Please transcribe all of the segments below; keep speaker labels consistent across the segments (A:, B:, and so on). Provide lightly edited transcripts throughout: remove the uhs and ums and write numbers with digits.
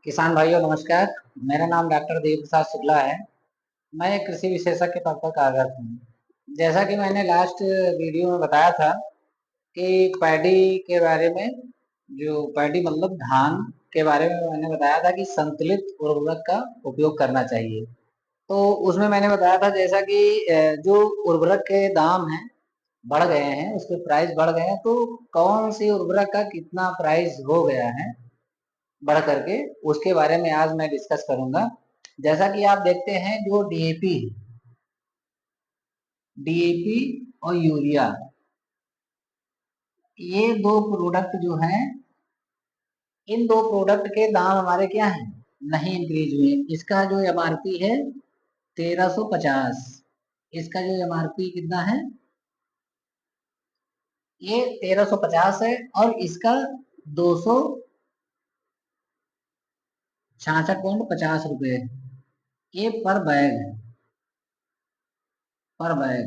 A: किसान भाइयों नमस्कार। मेरा नाम डॉक्टर देव प्रसाद शुक्ला है। मैं एक कृषि विशेषज्ञ के पद पर कार्यरत हूँ। जैसा कि मैंने लास्ट वीडियो में बताया था कि पैडी के बारे में, जो पैडी मतलब धान के बारे में मैंने बताया था कि संतुलित उर्वरक का उपयोग करना चाहिए। तो उसमें मैंने बताया था जैसा कि जो उर्वरक के दाम हैं बढ़ गए हैं, उसके प्राइस बढ़ गए हैं, तो कौन सी उर्वरक का कितना प्राइस हो गया है बढ़ करके, उसके बारे में आज मैं डिस्कस करूंगा। जैसा कि आप देखते हैं जो डीएपी और यूरिया, ये दो प्रोडक्ट जो हैं, इन दो प्रोडक्ट के दाम हमारे क्या हैं, नहीं इंक्रीज हुए। इसका जो एमआरपी है 1350, इसका जो एमआरपी कितना है, ये 1350 है, और इसका 266.50 रुपये ये पर बैग है, पर बैग।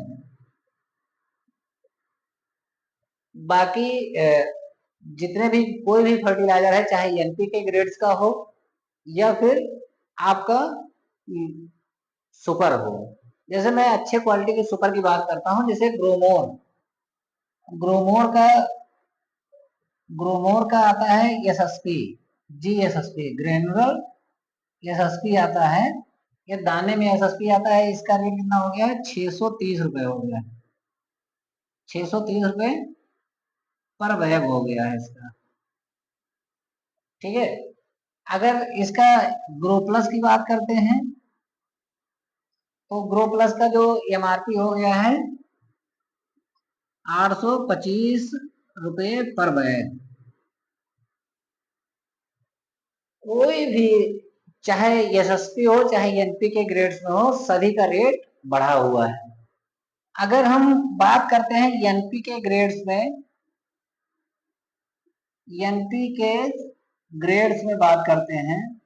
A: बाकी जितने भी कोई भी फर्टिलाइजर है, चाहे एनपीके ग्रेड्स का हो या फिर आपका सुपर हो। जैसे मैं अच्छे क्वालिटी के सुपर की बात करता हूं, जैसे ग्रोमोर ग्रोमोर का ग्रोमोर का आता है एसएसपी, जीएसएसपी ग्रेनुलर एसएसपी आता है। ये दाने में एसएसपी आता है। इसका रेट कितना हो गया है, 630 रुपए हो गया है। 630 रुपए पर बैग हो गया है इसका। ठीक है। अगर इसका ग्रो प्लस की बात करते हैं, तो ग्रो प्लस का जो एमआरपी हो गया है 825 रुपए पर बैग। कोई भी, चाहे एसएसपी हो चाहे एनपीके ग्रेड्स में हो, सभी का रेट बढ़ा हुआ है। अगर हम बात करते हैं एनपीके ग्रेड्स में, एनपीके ग्रेड्स में बात करते हैं,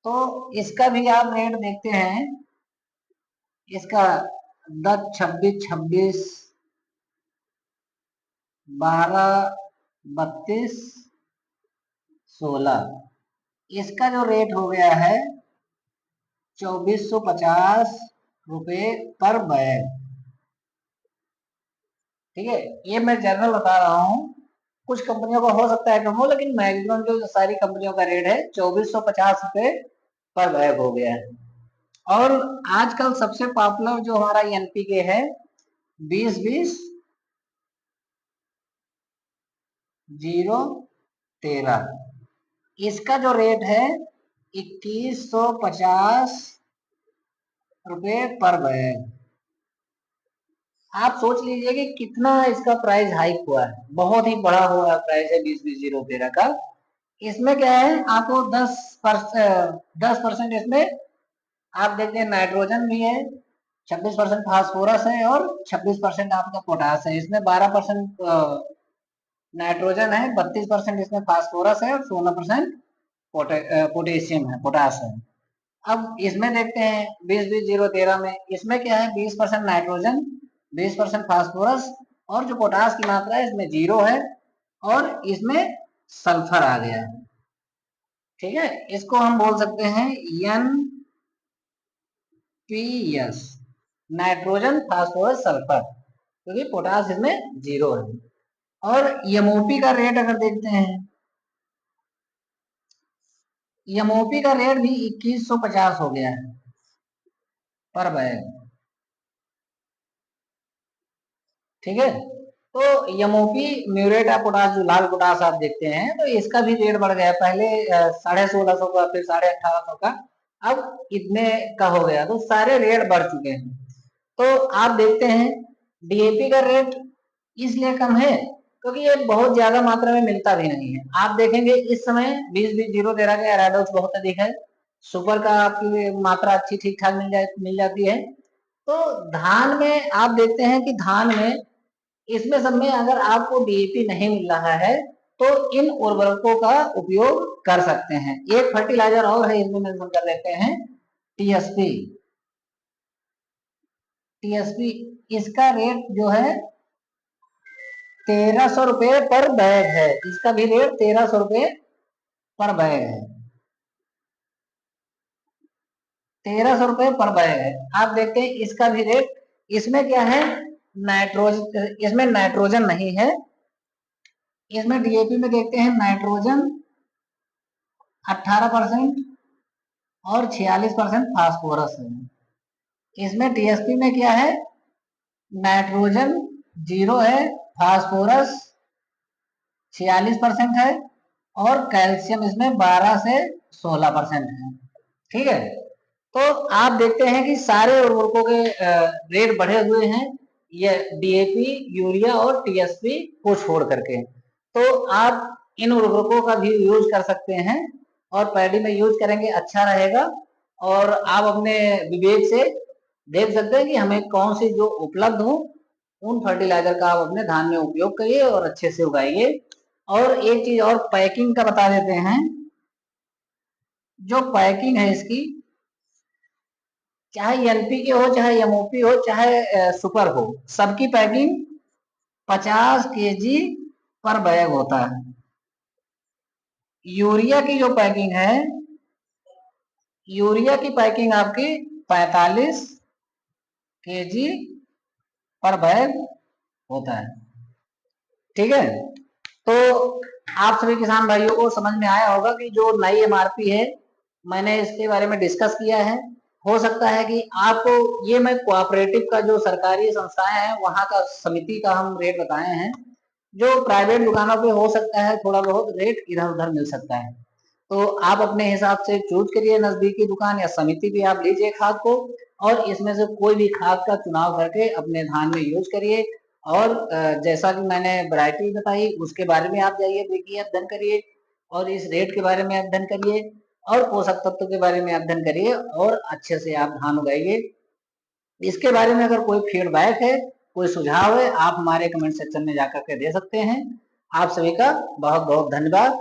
A: तो इसका भी आप रेट देखते हैं। इसका 10, 26, 26, 12, 32, 16, इसका जो रेट हो गया है 2450 रुपए पर बैग। ठीक है। ये मैं जनरल बता रहा हूँ, कुछ कंपनियों का हो सकता है कम हो, लेकिन मैक्सिमम जो सारी कंपनियों का रेट है 2450 रुपए पर बैग हो गया है। और आजकल सबसे पॉपुलर जो हमारा एनपीके है 20-20-0-13, इसका जो रेट है 2150 रुपए पर बैग। आप सोच लीजिए कि कितना इसका प्राइस हाइक हुआ है, बहुत ही बड़ा हुआ प्राइस है 20-20-0-13 का। इसमें क्या है, आपको 10% इसमें आप देखते हैं नाइट्रोजन भी है, 26% फास्फोरस है, और 26% आपका पोटास है। इसमें 12% नाइट्रोजन है, 32% इसमें फास्फोरस है, और 16% पोटेशियम है, पोटास है। अब इसमें देखते हैं 20-20-0-13 में, इसमें क्या है, 20% नाइट्रोजन, 20% फास्फोरस, और जो पोटास की मात्रा है इसमें 0 है, और इसमें सल्फर आ गया है। ठीक है। इसको हम बोल सकते हैं एनपीएस, नाइट्रोजन फास्फोरस सल्फर, क्योंकि पोटास इसमें 0 है। और एमओपी का रेट अगर देखते हैं, एमओपी का रेट भी 2150 हो गया है पर बैग। ठीक है। तो एमओपी म्यूरेट ऑफ पोटास, जो लाल पोटास आप देखते हैं, तो इसका भी रेट बढ़ गया। पहले 1650 का, फिर 1850 का, अब इतने का हो गया। तो सारे रेट बढ़ चुके हैं। तो आप देखते हैं डीएपी का रेट इसलिए कम है क्योंकि ये बहुत ज्यादा मात्रा में मिलता भी नहीं है। आप देखेंगे इस समय 20-20-0-13 का एराडोक्स बहुत अधिक है, सुपर का आपकी मात्रा अच्छी ठीक ठाक मिल जाती है। तो धान में आप देखते हैं कि धान में, इसमें सब में अगर आपको डीएपी नहीं मिल रहा है, तो इन उर्वरकों का उपयोग कर सकते हैं। एक फर्टिलाइजर और है, इसमें मेंशन कर देते हैं, टीएसपी। टीएसपी, इसका रेट जो है 1300 रुपए पर बैग है। इसका भी रेट 1300 रुपए पर बैग है, 1300 रुपये पर बैग है। आप देखते हैं इसका भी रेट, इसमें क्या है, नाइट्रोजन, इसमें नाइट्रोजन नहीं है, इसमें डीएपी में देखते हैं नाइट्रोजन 18% और 46% फास्फोरस है। इसमें टीएसपी में क्या है, नाइट्रोजन 0 है, फास्फोरस 46% है और कैल्शियम इसमें 12 से 16% है। ठीक है, तो आप देखते हैं कि सारे उर्वरकों के रेट बढ़े हुए हैं, ये डीएपी, यूरिया और टीएसपी को छोड़ करके। तो आप इन उर्वरकों का भी यूज कर सकते हैं और पैडी में यूज करेंगे अच्छा रहेगा। और आप अपने विवेक से देख सकते हैं कि हमें कौन सी जो उपलब्ध हो, उन फर्टिलाइजर का आप अपने धान में उपयोग करिए और अच्छे से उगाइए। और एक चीज और पैकिंग का बता देते हैं, जो पैकिंग है इसकी, चाहे एनपीके हो, चाहे एमओपी हो, चाहे सुपर हो, सबकी पैकिंग 50 केजी पर बैग होता है। यूरिया की जो पैकिंग है, यूरिया की पैकिंग आपकी 45 केजी पर बैग होता है। ठीक है, तो आप सभी किसान भाइयों को समझ में आया होगा कि जो नई एमआरपी है, मैंने इसके बारे में डिस्कस किया है। हो सकता है कि आपको, ये मैं कोऑपरेटिव का जो सरकारी संस्थाएं हैं वहां का समिति का हम रेट बताए हैं, जो प्राइवेट दुकानों पे हो सकता है थोड़ा बहुत रेट इधर उधर मिल सकता है। तो आप अपने हिसाब से चूज करिए, नजदीकी दुकान या समिति भी आप लीजिए खाद को, और इसमें से कोई भी खाद का चुनाव करके अपने धान में यूज करिए। और जैसा कि मैंने वैरायटी बताई उसके बारे में आप जाइए, देखिए, अध्ययन करिए, और इस रेट के बारे में अध्ययन करिए, और पोषक तत्व के बारे में अध्ययन करिए, और अच्छे से आप धान उगाइए। इसके बारे में अगर कोई फीडबैक है, कोई सुझाव है, आप हमारे कमेंट सेक्शन में जाकर के दे सकते हैं। आप सभी का बहुत बहुत धन्यवाद।